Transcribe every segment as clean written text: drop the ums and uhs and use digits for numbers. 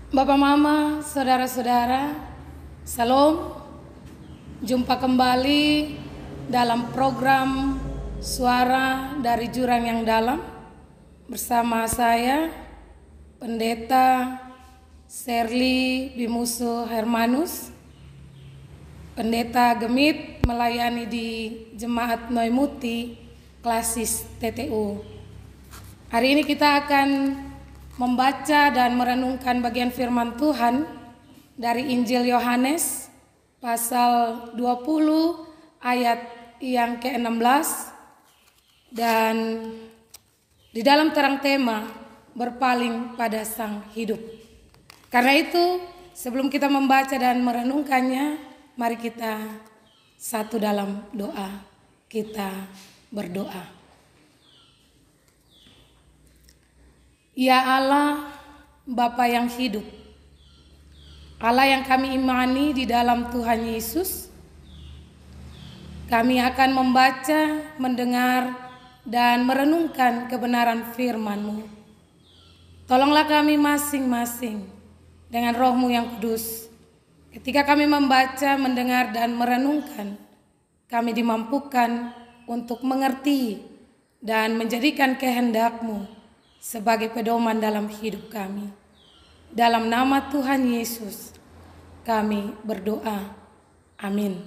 Bapak Mama, saudara-saudara, Salam. Jumpa kembali dalam program Suara dari Jurang yang Dalam bersama saya, Pendeta Sherly Bimusu Hermanus, Pendeta Gemit melayani di Jemaat Noimuti Klasis TTU. Hari ini kita akan membaca dan merenungkan bagian firman Tuhan dari Injil Yohanes pasal 20 ayat yang ke-16 dan di dalam terang tema berpaling pada Sang Hidup. Karena itu sebelum kita membaca dan merenungkannya, mari kita satu dalam doa. Kita berdoa. Ya Allah, Bapa yang hidup, Allah yang kami imani di dalam Tuhan Yesus, kami akan membaca, mendengar, dan merenungkan kebenaran firman-Mu. Tolonglah kami masing-masing dengan Roh-Mu yang kudus. Ketika kami membaca, mendengar, dan merenungkan, kami dimampukan untuk mengerti dan menjadikan kehendak-Mu sebagai pedoman dalam hidup kami. Dalam nama Tuhan Yesus kami berdoa. Amin.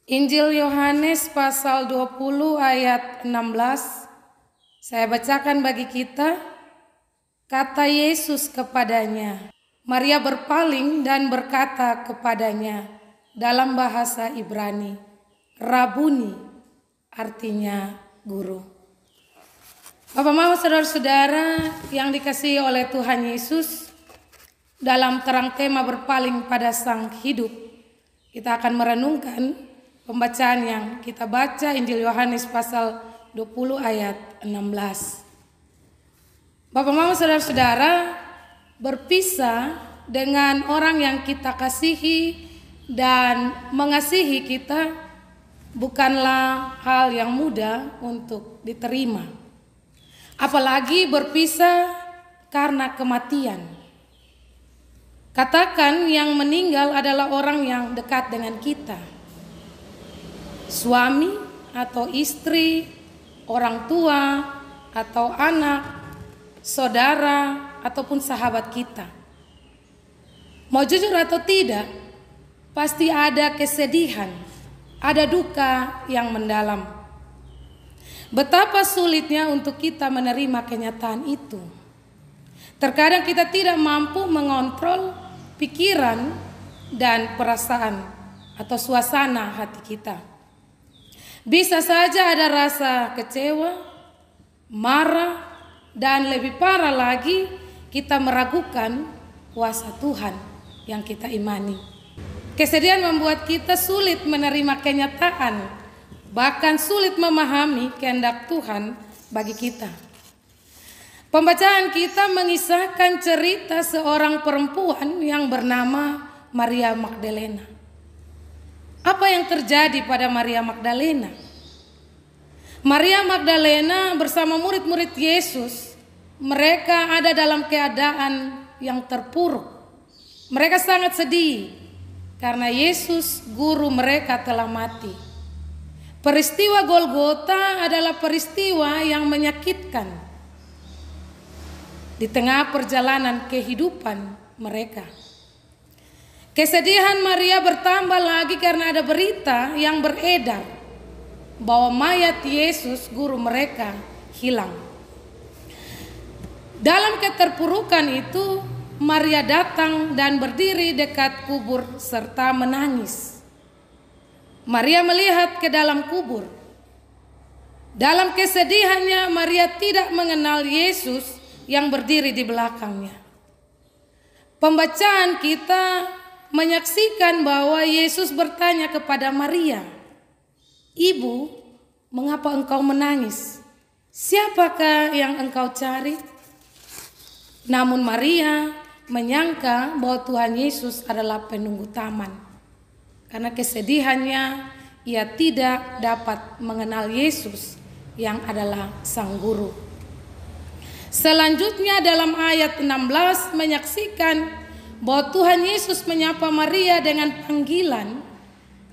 Injil Yohanes pasal 20 ayat 16. Saya bacakan bagi kita. Kata Yesus kepadanya, Maria berpaling dan berkata kepadanya dalam bahasa Ibrani, Rabuni, artinya guru. Bapak Mama, saudara-saudara yang dikasihi oleh Tuhan Yesus, dalam terang tema berpaling pada Sang Hidup, kita akan merenungkan pembacaan yang kita baca Injil Yohanes pasal 20 ayat 16. Bapak Mama, saudara-saudara, berpisah dengan orang yang kita kasihi dan mengasihi kita bukanlah hal yang mudah untuk diterima. Apalagi berpisah karena kematian. Katakan yang meninggal adalah orang yang dekat dengan kita. Suami atau istri, orang tua atau anak, saudara ataupun sahabat kita. Mau jujur atau tidak, pasti ada kesedihan, ada duka yang mendalam. Betapa sulitnya untuk kita menerima kenyataan itu. Terkadang kita tidak mampu mengontrol pikiran dan perasaan atau suasana hati kita. Bisa saja ada rasa kecewa, marah, dan lebih parah lagi kita meragukan kuasa Tuhan yang kita imani. Kesedihan membuat kita sulit menerima kenyataan, bahkan sulit memahami kehendak Tuhan bagi kita. Pembacaan kita mengisahkan cerita seorang perempuan yang bernama Maria Magdalena. Apa yang terjadi pada Maria Magdalena? Maria Magdalena bersama murid-murid Yesus, mereka ada dalam keadaan yang terpuruk. Mereka sangat sedih karena Yesus, guru mereka, telah mati. Peristiwa Golgota adalah peristiwa yang menyakitkan di tengah perjalanan kehidupan mereka. Kesedihan Maria bertambah lagi karena ada berita yang beredar bahwa mayat Yesus, guru mereka, hilang. Dalam keterpurukan itu, Maria datang dan berdiri dekat kubur serta menangis. Maria melihat ke dalam kubur. Dalam kesedihannya, Maria tidak mengenal Yesus yang berdiri di belakangnya. Pembacaan kita menyaksikan bahwa Yesus bertanya kepada Maria, Ibu, mengapa engkau menangis? Siapakah yang engkau cari? Namun Maria menyangka bahwa Tuhan Yesus adalah penunggu taman. Karena kesedihannya, ia tidak dapat mengenal Yesus yang adalah sang guru. Selanjutnya dalam ayat 16 menyaksikan bahwa Tuhan Yesus menyapa Maria dengan panggilan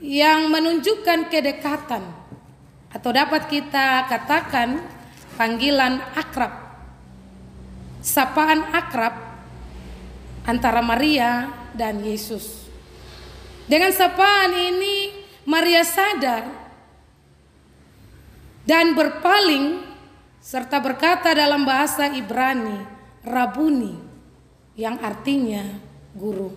yang menunjukkan kedekatan, atau dapat kita katakan panggilan akrab, sapaan akrab antara Maria dan Yesus. Dengan sapaan ini Maria sadar dan berpaling serta berkata dalam bahasa Ibrani, Rabuni, yang artinya guru.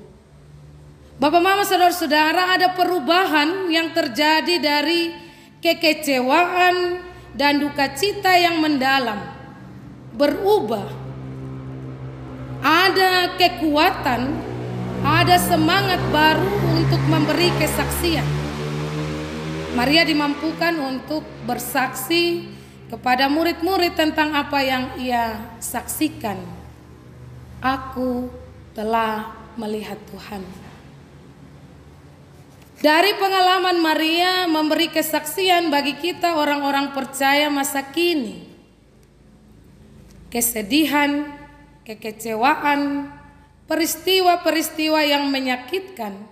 Bapak, mama, saudara-saudara, ada perubahan yang terjadi dari kekecewaan dan duka cita yang mendalam, berubah. Ada kekuatan, ada semangat baru untuk memberi kesaksian. Maria dimampukan untuk bersaksi kepada murid-murid tentang apa yang ia saksikan. Aku telah melihat Tuhan. Dari pengalaman Maria memberi kesaksian bagi kita orang-orang percaya masa kini. Kesedihan, kekecewaan, peristiwa-peristiwa yang menyakitkan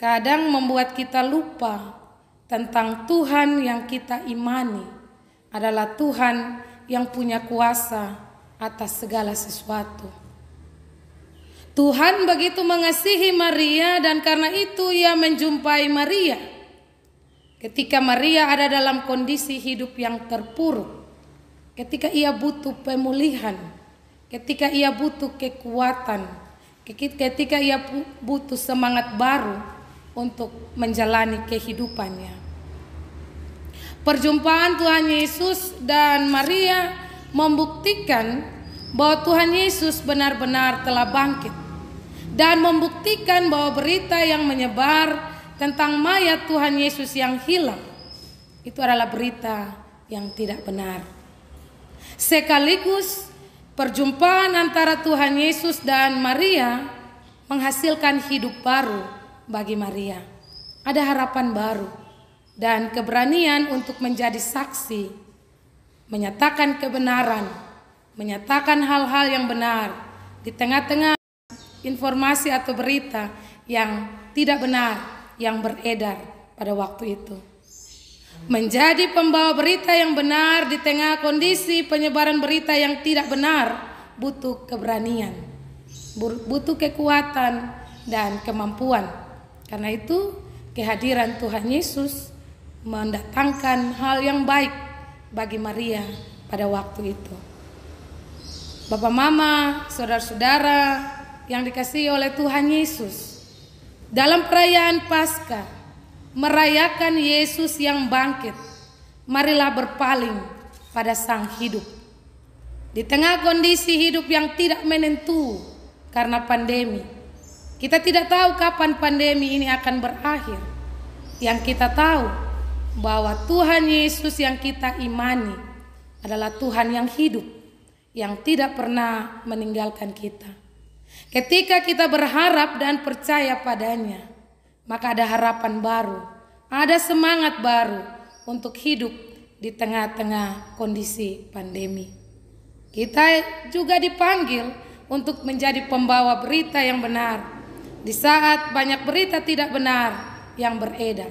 kadang membuat kita lupa tentang Tuhan yang kita imani adalah Tuhan yang punya kuasa atas segala sesuatu. Tuhan begitu mengasihi Maria, dan karena itu ia menjumpai Maria ketika Maria ada dalam kondisi hidup yang terpuruk, ketika ia butuh pemulihan, ketika ia butuh kekuatan, ketika ia butuh semangat baru untuk menjalani kehidupannya. Perjumpaan Tuhan Yesus dan Maria membuktikan bahwa Tuhan Yesus benar-benar telah bangkit, dan membuktikan bahwa berita yang menyebar tentang mayat Tuhan Yesus yang hilang itu adalah berita yang tidak benar. Sekaligus perjumpaan antara Tuhan Yesus dan Maria menghasilkan hidup baru bagi Maria. Ada harapan baru dan keberanian untuk menjadi saksi, menyatakan kebenaran, menyatakan hal-hal yang benar di tengah-tengah informasi atau berita yang tidak benar yang beredar pada waktu itu. Menjadi pembawa berita yang benar di tengah kondisi penyebaran berita yang tidak benar butuh keberanian, butuh kekuatan dan kemampuan. Karena itu kehadiran Tuhan Yesus mendatangkan hal yang baik bagi Maria pada waktu itu. Bapak, mama, saudara-saudara yang dikasihi oleh Tuhan Yesus, dalam perayaan Paskah, merayakan Yesus yang bangkit, marilah berpaling pada Sang Hidup. Di tengah kondisi hidup yang tidak menentu karena pandemi, kita tidak tahu kapan pandemi ini akan berakhir. Yang kita tahu bahwa Tuhan Yesus yang kita imani adalah Tuhan yang hidup, yang tidak pernah meninggalkan kita. Ketika kita berharap dan percaya padanya, maka ada harapan baru, ada semangat baru untuk hidup di tengah-tengah kondisi pandemi. Kita juga dipanggil untuk menjadi pembawa berita yang benar di saat banyak berita tidak benar yang beredar.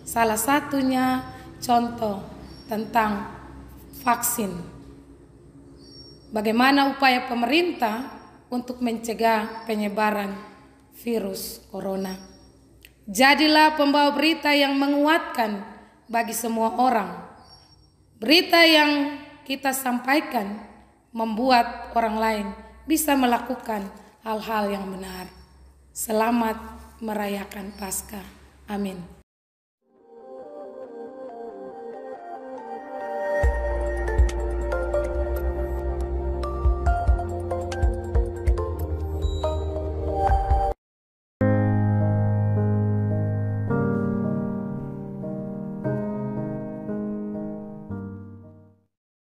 Salah satunya contoh tentang vaksin. Bagaimana upaya pemerintah untuk mencegah penyebaran virus corona. Jadilah pembawa berita yang menguatkan bagi semua orang. Berita yang kita sampaikan membuat orang lain bisa melakukan hal-hal yang benar. Selamat merayakan Paskah. Amin.